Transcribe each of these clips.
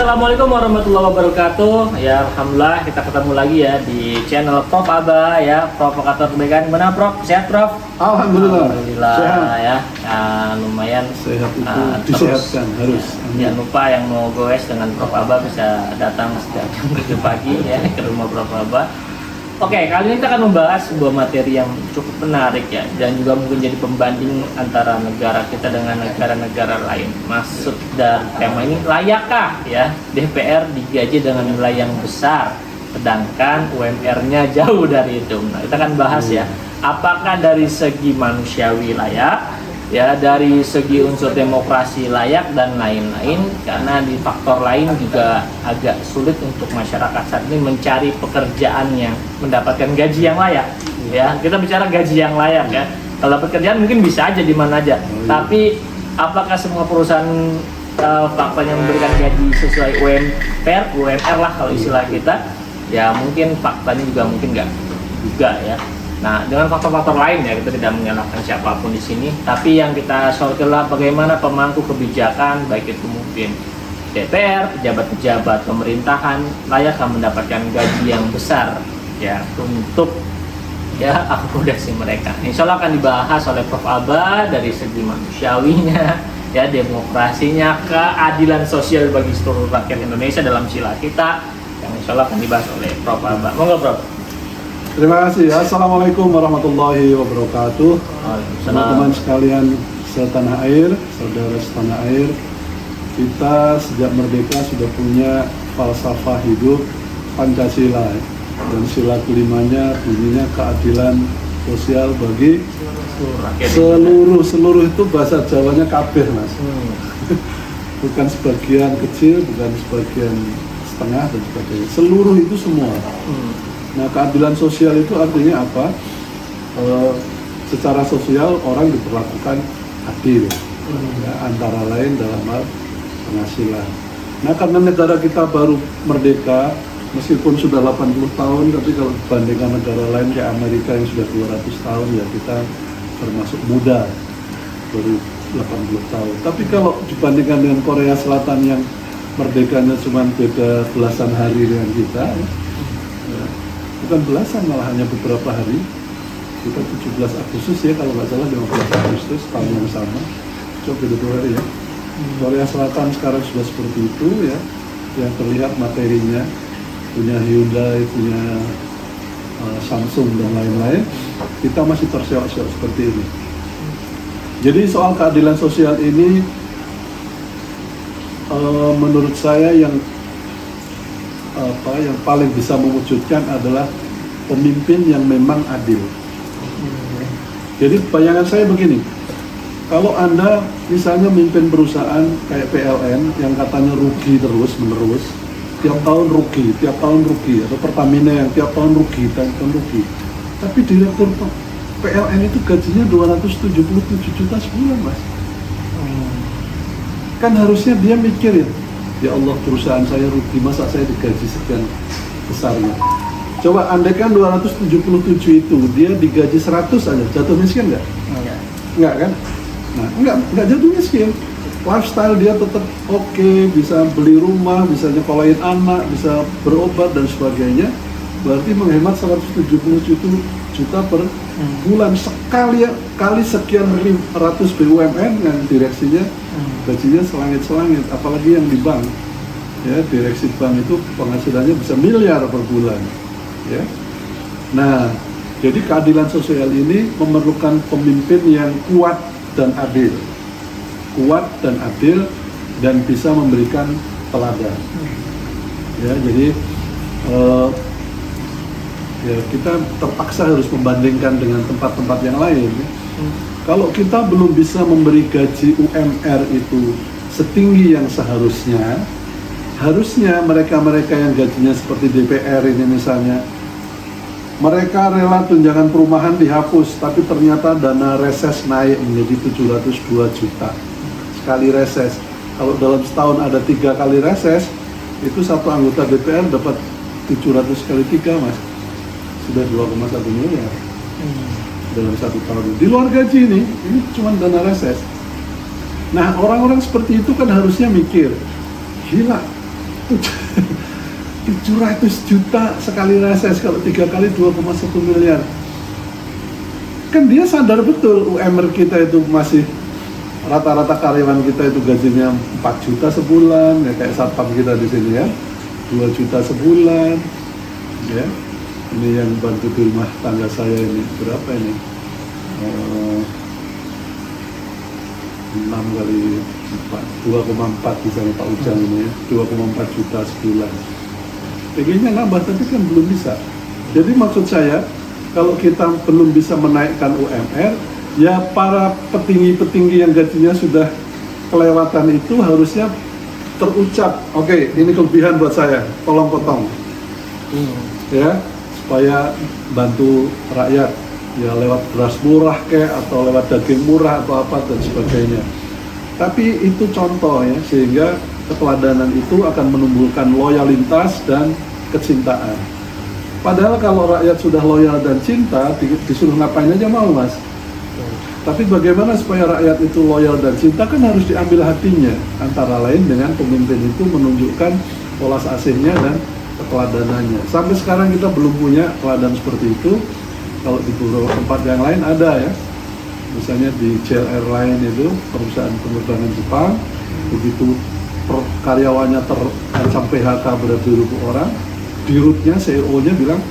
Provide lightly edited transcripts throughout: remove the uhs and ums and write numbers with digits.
Assalamualaikum warahmatullahi wabarakatuh. Ya, alhamdulillah kita ketemu lagi ya di channel Prof Aba ya, provokator kebaikan. Gimana Prof? Sehat Prof? Alhamdulillah. Sehat ya. Lumayan Sehat itu disehatkan harus. Jangan lupa yang mau goes dengan Prof Aba bisa datang setiap jam 7 pagi ya ke rumah Prof Aba. Oke, kali ini kita akan membahas sebuah materi yang cukup menarik ya, dan juga mungkin jadi pembanding antara negara kita dengan negara-negara lain. Maksud dari tema ini, layakkah ya DPR digaji dengan nilai yang besar, sedangkan UMR-nya jauh dari itu? Nah, kita akan bahas ya, apakah dari segi manusiawi layak, ya dari segi unsur demokrasi layak dan lain-lain, karena di faktor lain juga agak sulit untuk masyarakat saat ini mencari pekerjaan yang mendapatkan gaji yang layak ya. Kita bicara gaji yang layak ya, kalau pekerjaan mungkin bisa aja di mana aja, tapi apakah semua perusahaan faktanya memberikan gaji sesuai UMR lah kalau istilah kita ya, mungkin faktanya juga mungkin nggak juga ya. Nah, dengan faktor-faktor lain ya, kita tidak menyalahkan siapapun di sini, tapi yang kita soroti adalah bagaimana pemangku kebijakan, baik itu mungkin DPR, pejabat-pejabat pemerintahan, layakkah mendapatkan gaji yang besar ya untuk ya akomodasi mereka. Insya Allah akan dibahas oleh Prof Aba dari segi manusiawinya, ya demokrasinya, keadilan sosial bagi seluruh rakyat Indonesia dalam sila kita, yang insya Allah akan dibahas oleh Prof Aba. Monggo Prof. Terima kasih. Assalamualaikum warahmatullahi wabarakatuh. Teman-teman sekalian setanah air, saudara setanah air, kita sejak merdeka sudah punya falsafah hidup Pancasila, dan sila kelimanya bunyinya keadilan sosial bagi seluruh itu bahasa Jawanya kabeh mas. Bukan sebagian kecil, bukan sebagian setengah dan sebagainya, seluruh itu semua. Nah, keadilan sosial itu artinya apa? Secara sosial orang diperlakukan adil, ya, antara lain dalam hal penghasilan. Nah, karena negara kita baru merdeka, meskipun sudah 80 tahun, tapi kalau dibandingkan negara lain kayak Amerika yang sudah 200 tahun, ya kita termasuk muda, baru 80 tahun. Tapi kalau dibandingkan dengan Korea Selatan yang merdekanya cuma beda belasan hari dengan kita, ya, bukan belasan, malah hanya beberapa hari. Kita 17 Agustus ya, kalau nggak salah 15 Agustus tahun yang sama, coba beda 2 hari ya. Korea Selatan sekarang sudah seperti itu ya, yang terlihat materinya, punya Hyundai, punya Samsung dan lain-lain. Kita masih terseok-seok seperti ini. Jadi soal keadilan sosial ini menurut saya yang paling bisa mewujudkan adalah pemimpin yang memang adil. Jadi bayangan saya begini, kalau Anda misalnya memimpin perusahaan kayak PLN yang katanya rugi terus menerus, tiap tahun rugi, atau Pertamina yang tiap tahun rugi, tapi direktur PLN itu gajinya 277 juta sebulan mas. Kan harusnya dia mikirin, ya Allah, perusahaan saya rugi, masa saya digaji sekian besarnya. Coba andaikan 277 itu dia digaji 100 aja, jatuh miskin nggak? Enggak kan? Nah, enggak jatuh miskin. Lifestyle dia tetap oke, bisa beli rumah, bisa nyekolahin anak, bisa berobat dan sebagainya. Berarti menghemat 170 juta per bulan kali sekian ratus BUMN yang direksinya gajinya selangit-selangit, apalagi yang di bank ya, direksi bank itu penghasilannya bisa miliar per bulan ya. Nah, jadi keadilan sosial ini memerlukan pemimpin yang kuat dan adil, dan bisa memberikan teladan ya. Jadi ya kita terpaksa harus membandingkan dengan tempat-tempat yang lain ya. Kalau kita belum bisa memberi gaji UMR itu setinggi yang seharusnya, harusnya mereka-mereka yang gajinya seperti DPR ini misalnya, mereka rela tunjangan perumahan dihapus, tapi ternyata dana reses naik menjadi 702 juta sekali reses. Kalau dalam setahun ada 3 kali reses, itu satu anggota DPR dapat 700 kali 3 mas, sudah 2,1 miliar dalam satu tahun. Di luar gaji ini cuma dana reses. Nah, orang-orang seperti itu kan harusnya mikir, gila, 700 juta sekali reses, kalau 3 kali 2,1 miliar. Kan dia sadar betul UMR kita itu masih rata-rata karyawan kita itu gajinya 4 juta sebulan, ya kayak satpam kita di sini ya, 2 juta sebulan, ya. Ini yang bantu di rumah tangga saya ini berapa ini? 6 kali 4, 2,4 misalnya Pak Ujang ini ya, 2,4 juta sebulan. Pengennya nambah tapi kan belum bisa. Jadi maksud saya, kalau kita belum bisa menaikkan UMR, ya para petinggi-petinggi yang gajinya sudah kelewatan itu harusnya terucap, oke, ini kelebihan buat saya, tolong potong. Ya, supaya bantu rakyat, ya lewat beras murah atau lewat daging murah atau apa dan sebagainya. Tapi itu contoh ya, sehingga keteladanan itu akan menumbuhkan loyalitas dan kecintaan. Padahal kalau rakyat sudah loyal dan cinta, disuruh ngapain aja mau, Mas. Tapi bagaimana supaya rakyat itu loyal dan cinta, kan harus diambil hatinya. Antara lain dengan pemimpin itu menunjukkan pola asihnya dan keteladanannya. Sampai sekarang kita belum punya teladan seperti itu. Kalau di beberapa tempat yang lain ada ya. Misalnya di JL Airline itu, perusahaan penerbangan Jepang, begitu karyawannya terancam PHK beribu-ribu orang, dirutnya, CEO-nya bilang,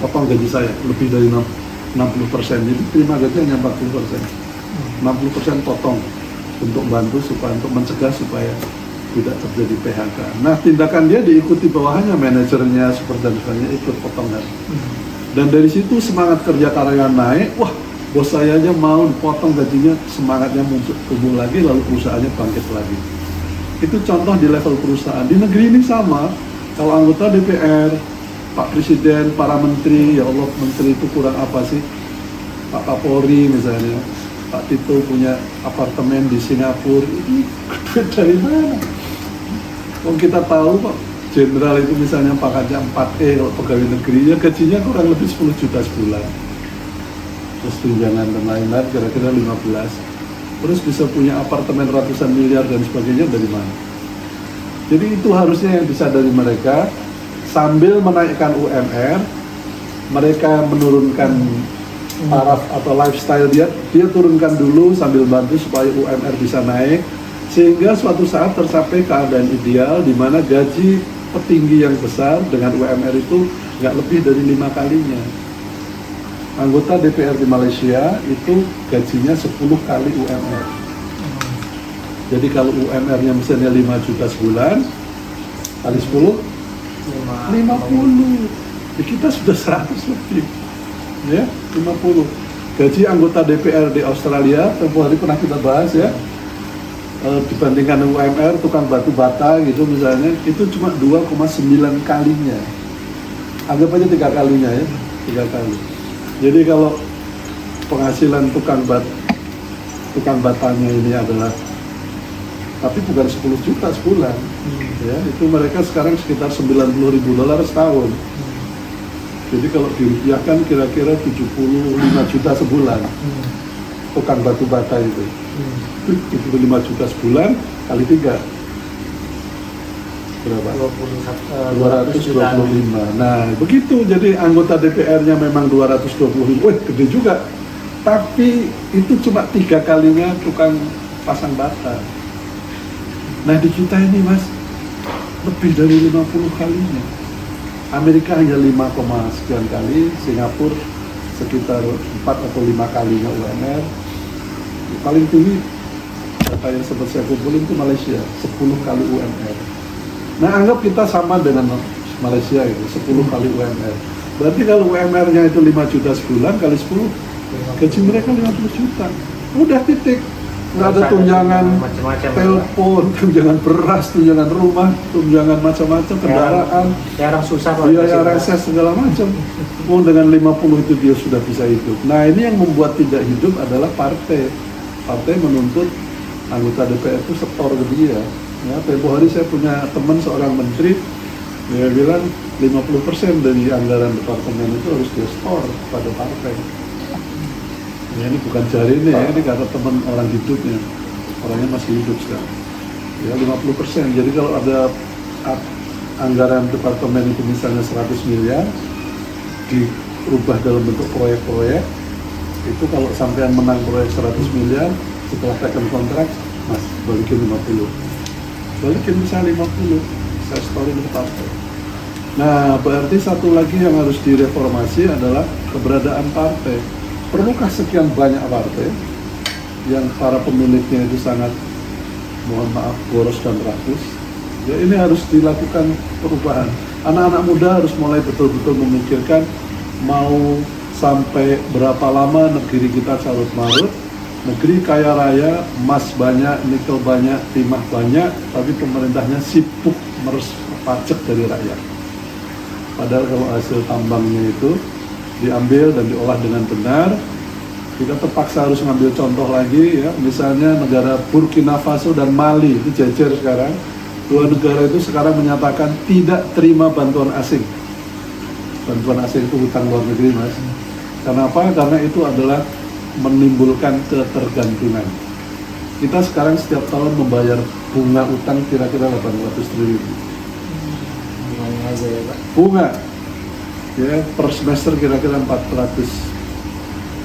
potong gaji saya lebih dari 60%, jadi terima gaji hanya 40%. 60% potong untuk bantu untuk mencegah supaya tidak terjadi PHK. Nah, tindakan dia diikuti bawahannya, manajernya, super dan sebagainya ikut potongan. Dan dari situ semangat kerja karyawan naik, wah bos saya aja mau dipotong gajinya, semangatnya muncul tumbuh lagi, lalu perusahaannya bangkit lagi. Itu contoh di level perusahaan. Di negeri ini sama, kalau anggota DPR, Pak Presiden, para menteri, ya Allah menteri itu kurang apa sih? Pak Kapolri misalnya, Pak Tito punya apartemen di Singapura, ini duit dari mana? Kalau kita tahu Pak Jenderal itu misalnya pangkatnya 4E, kalau pegawai negerinya gajinya kurang lebih 10 juta sebulan. Terus tunjangan dan lain-lain kira-kira 15. Terus bisa punya apartemen ratusan miliar dan sebagainya dari mana? Jadi itu harusnya yang disadari mereka, sambil menaikkan UMR, mereka menurunkan taraf atau lifestyle dia turunkan dulu sambil bantu supaya UMR bisa naik, sehingga suatu saat tercapai keadaan ideal di mana gaji petinggi yang besar dengan UMR itu nggak lebih dari 5 kalinya. Anggota DPR di Malaysia itu gajinya 10 kali UMR. Jadi kalau UMR-nya misalnya 5 juta sebulan, kali 10, 50. Di kita sudah 100 lebih. Ya, 50. Gaji anggota DPR di Australia, tempoh hari pernah kita bahas ya, dibandingkan UMR, tukang batu bata gitu misalnya, itu cuma 2,9 kalinya. Anggap aja 3 kalinya ya, 3 kali. Jadi kalau penghasilan tukang batanya ini adalah, tapi bukan 10 juta sebulan, ya, itu mereka sekarang sekitar 90.000 dolar setahun. Jadi kalau dirupiahkan kira-kira 75 juta sebulan, tukang batu bata itu. 75 juta sebulan kali 3. Berapa? 225. Nah, begitu. Jadi anggota DPR-nya memang 225. Wih, gede juga. Tapi itu cuma 3 kalinya tukang pasang bata. Nah, di kita ini, Mas, lebih dari 50 kalinya. Amerika hanya 5, sekian kali, Singapura sekitar 4 atau 5 kalinya UMR. Paling tinggi data yang sempat saya kumpulin itu Malaysia, 10 kali UMR. Nah, anggap kita sama dengan Malaysia itu, 10 kali UMR. Berarti kalau UMR-nya itu 5 juta sebulan kali 10, gaji mereka 50 juta. Udah titik. Nggak ada tunjangan telepon, tunjangan beras, tunjangan rumah, tunjangan macam-macam, kendaraan. Jarang susah Pak. Biaya reses segala macam. Dengan 50 itu dia sudah bisa hidup. Nah, ini yang membuat tidak hidup adalah partai. Partai menuntut anggota DPR itu setor ke dia. Ya, tempoh hari saya punya teman seorang menteri, dia bilang 50% dari anggaran departemen itu harus dia setor pada partai. Ya, ini bukan jari ini ya, ini karena teman orang hidupnya, orangnya masih hidup sekarang. Ya, 50%. Jadi kalau ada anggaran departemen itu misalnya 100 miliar dirubah dalam bentuk proyek-proyek, itu kalau sampean menang proyek 100 miliar, setelah taken kontrak, mas balikin 50, balikin misalnya 50, saya setorin ke partai. Nah, berarti satu lagi yang harus direformasi adalah keberadaan partai. Perlukah sekian banyak partai yang para pemiliknya itu sangat, mohon maaf, boros dan rakus? Ya, ini harus dilakukan perubahan. Anak-anak muda harus mulai betul-betul memikirkan mau sampai berapa lama negeri kita carut marut, negeri kaya raya, emas banyak, nikel banyak, timah banyak, tapi pemerintahnya sibuk meres pajak dari rakyat. Padahal kalau hasil tambangnya itu diambil dan diolah dengan benar, kita terpaksa harus ngambil contoh lagi ya, misalnya negara Burkina Faso dan Mali itu jejer sekarang. Dua negara itu sekarang menyatakan tidak terima bantuan asing. Bantuan asing itu hutang luar negeri, mas. Kenapa? Karena itu adalah menimbulkan ketergantungan. Kita sekarang setiap tahun membayar bunga utang kira-kira 800 triliun. Bunga, ya per semester kira-kira 400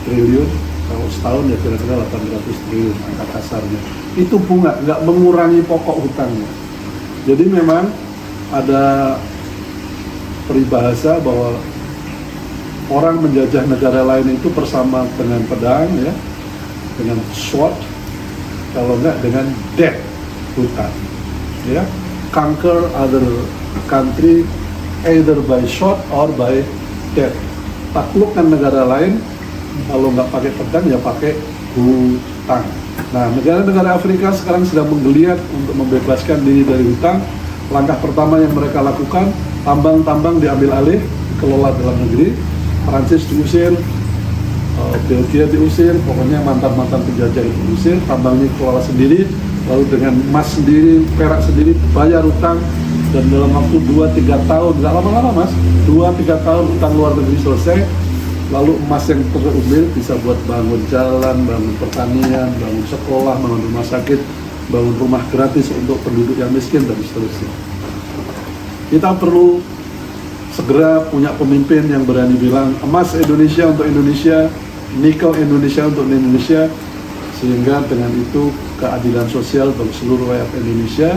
triliun. Kalau setahun ya kira-kira 800 triliun angka kasarnya. Itu bunga, nggak mengurangi pokok hutangnya. Jadi memang ada peribahasa bahwa orang menjajah negara lain itu bersama dengan pedang, ya, dengan sword, kalau enggak dengan debt, hutang, ya, conquer other country either by sword or by debt. Taklukkan negara lain, kalau nggak pakai pedang ya pakai hutang. Nah, negara-negara Afrika sekarang sedang menggeliat untuk membebaskan diri dari hutang. Langkah pertama yang mereka lakukan, tambang-tambang diambil alih, dikelola dalam negeri. Prancis diusir, Belgia diusir, pokoknya mantan-mantan penjajah itu diusir, tambangnya dikelola sendiri, lalu dengan emas sendiri, perak sendiri, bayar hutang, dan dalam waktu 2-3 tahun, nggak lama-lama mas, 2-3 tahun hutang luar negeri selesai, lalu emas yang terumbil bisa buat bangun jalan, bangun pertanian, bangun sekolah, bangun rumah sakit, bangun rumah gratis untuk penduduk yang miskin, dan seterusnya. Kita perlu segera punya pemimpin yang berani bilang emas Indonesia untuk Indonesia, nikel Indonesia untuk Indonesia, sehingga dengan itu keadilan sosial bagi seluruh rakyat Indonesia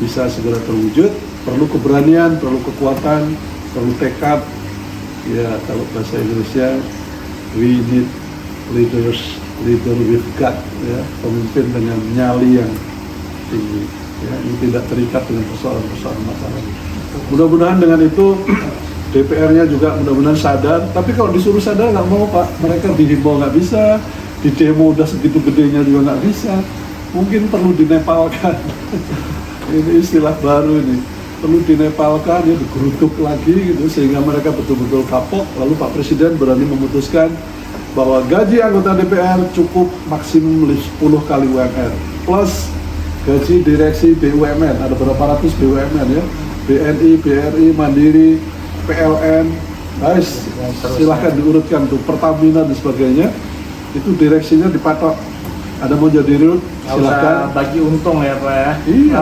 bisa segera terwujud. Perlu keberanian, perlu kekuatan, perlu tekad. Ya, kalau bahasa Indonesia, we need leader with gut, ya, pemimpin dengan nyali yang tinggi, ya, yang tidak terikat dengan persoalan-persoalan masalah. Mudah-mudahan dengan itu DPR-nya juga mudah-mudahan sadar. Tapi kalau disuruh sadar nggak mau pak, mereka dihimbau nggak bisa, di demo udah segitu gedenya juga nggak bisa. Mungkin perlu dinepalkan. Ini istilah baru ini. Perlu dinepalkan, ya, digeruduk lagi gitu, sehingga mereka betul-betul kapok. Lalu Pak Presiden berani memutuskan bahwa gaji anggota DPR cukup maksimum 10 kali UMR plus gaji direksi BUMN, ada berapa ratus BUMN ya, BNI, BRI, Mandiri, PLN, guys, silahkan diurutkan tuh, Pertamina dan sebagainya, itu direksinya dipatok. Ada mau jadi dirut, silahkan. Bagi untung ya pak ya. Iya.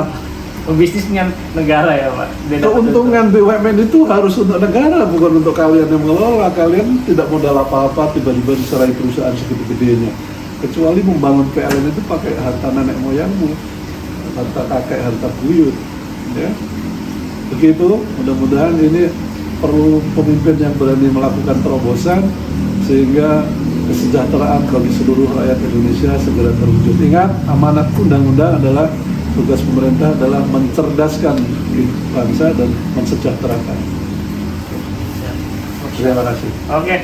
Bisnisnya negara ya pak. Keuntungan BUMN itu harus untuk negara, bukan untuk kalian yang mengelola. Kalian tidak modal apa-apa, tiba-tiba diserai perusahaan segitu gedenya. Kecuali membangun PLN itu pakai harta nenek moyangmu, harta kakek, harta buyut, ya. Begitu, mudah-mudahan ini perlu pemimpin yang berani melakukan terobosan sehingga kesejahteraan bagi seluruh rakyat Indonesia segera terwujud. Ingat, amanat undang-undang adalah tugas pemerintah adalah mencerdaskan bangsa dan mensejahterakan. Terima kasih. Oke,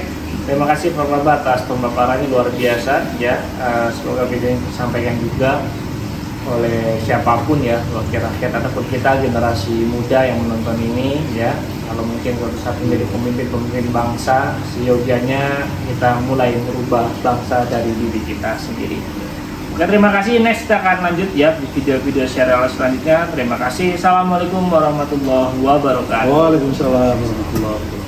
terima kasih Pak Baba atas pemaparannya luar biasa ya. Semoga video ini disampaikan juga oleh siapapun ya, wakil rakyat ataupun kita generasi muda yang menonton ini ya. Kalau mungkin suatu saat menjadi pemimpin bangsa, seyogianya kita mulai merubah bangsa dari diri kita sendiri. Oke, terima kasih. Next kita akan lanjut ya di video-video serial selanjutnya. Terima kasih. Assalamualaikum warahmatullahi wabarakatuh. Waalaikumsalam warahmatullahi wabarakatuh.